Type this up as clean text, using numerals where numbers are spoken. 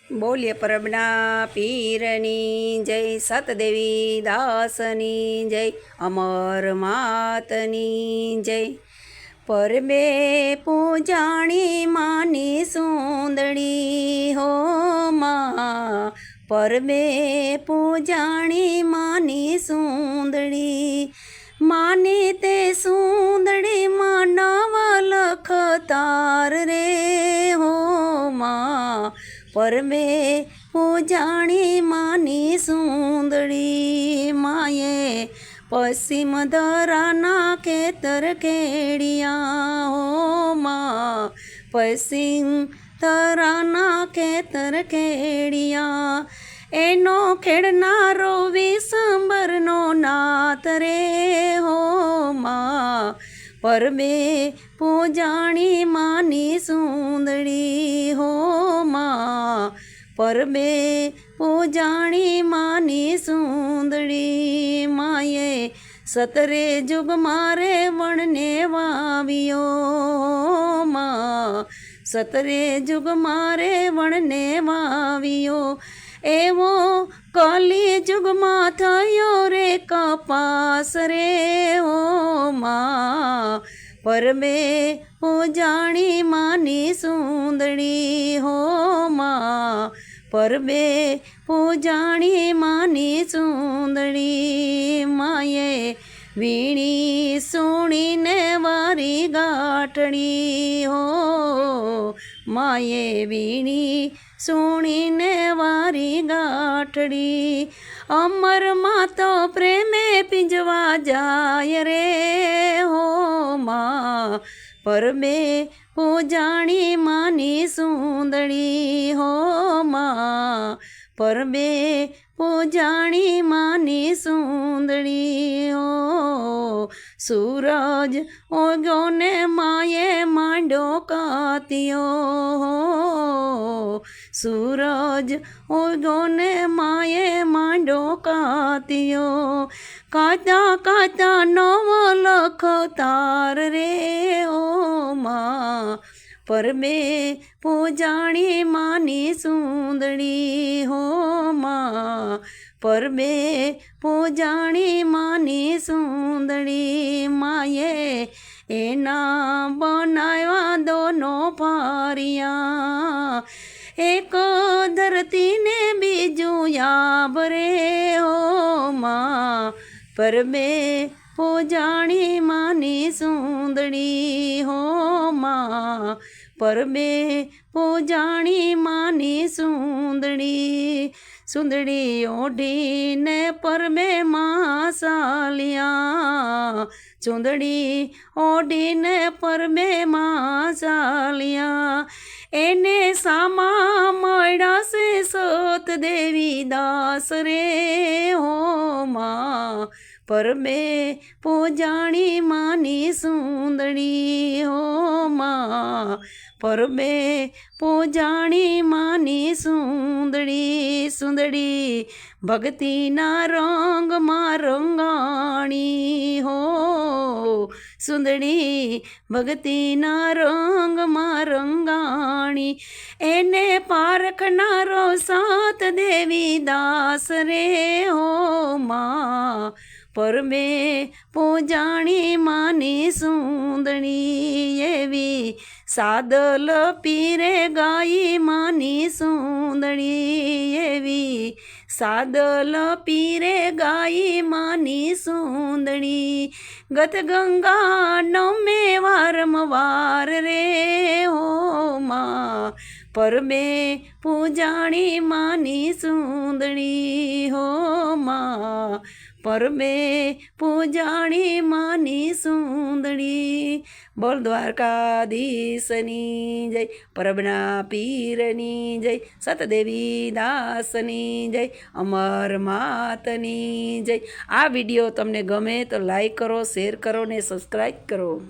बोलिए परबना पीरनी जय सतदेवी दासनी जय अमर मातनी जय। परबे पूजाणी मानी सुंदड़ी हो माँ, परबे पूजाणी मानी सुंदड़ी। मानी ते सुंदड़ी मानव लख तार रे हो माँ, परबे पूजाणी मानी सुंदड़ी। माये पश्चिम दराना केतर केड़िया हो माँ, पश्चिम दराना केतर केड़िया। एनो खेड़नारो विसंबरनो नाथ रे हो माँ, परबे पूजाणी मानी सुंदड़ी हो माँ, परबे पूजाणी मानी सुंदड़ी। माये सतरे जुग मारे वणने वावियो माँ, सतरे जुग मारे वणने वावियो। एवो कली जुग मा थयो रे कपास रे हो माँ, परबे पूजाणी मानी सुंदड़ी हो माँ, परबे पूजाणी मानी सुंदड़ी। माये वीणी सुणी ने वारी गाठड़ी हो, माये वीणी सुणी ने वारी गाठड़ी। अमर मातो प्रेमे पिंजवा जाय रे हो माँ, परबे पूजाणी मानी सुंदड़ी हो माँ, परबे पूजाणी मानी सुंदड़ी हो। सूरज ओगो ने माये मांडो कातियो हो, सूरज ओगो ने माये मांडो कातियो। काता काता नव लख तार रे ओ माँ, परबे पूजाणी मानी सुंदड़ी हो माँ, परबे पूजाणी मानी सुंदड़ी। माये एना बनाया दोनों पारिया, एक धरती ने बीजू याब रे हो माँ, परबे पूजाणी मानी सुंदड़ी हो माँ, परबे पूजाणी मानी सुंदड़ी। सुंदड़ी ओढ़ी ने परबे माँ सालिया, सुंदड़ी ओढ़ी ने परबे माँ सालिया। एने सामा मड़ा से सोत देवी दास रे हो माँ, परबे पूजाणी मानी सुंदड़ी हो माँ, परबे पूजाणी मानी सुंदड़ी। सुंदड़ी भक्ति ना रंग मा रंगाणी हो, सुंदड़ी भक्ति ना रंग मा रंगाणी। एने पारखनारो सात देवी दास रे हो माँ, परबे पूजाणी मानी सुंदड़ी। एवी सादल पीरे गाई मानी सुंदड़ी, एवी सादल पीरे गाई मानी सुंदड़ी। गत गंगा नौमे वारमवार रे हो माँ, परबे पूजाणी मानी सुंदड़ी हो माँ, परबे पूजाणी मानी सुंदड़ी। बोल द्वारकाधीशनी जय, परबना पीरनी जय, सतदेवी दासनी जय, अमर मातनी जय। आ विडियो तमने गमे तो लाइक करो, शेर करो ने सब्सक्राइब करो।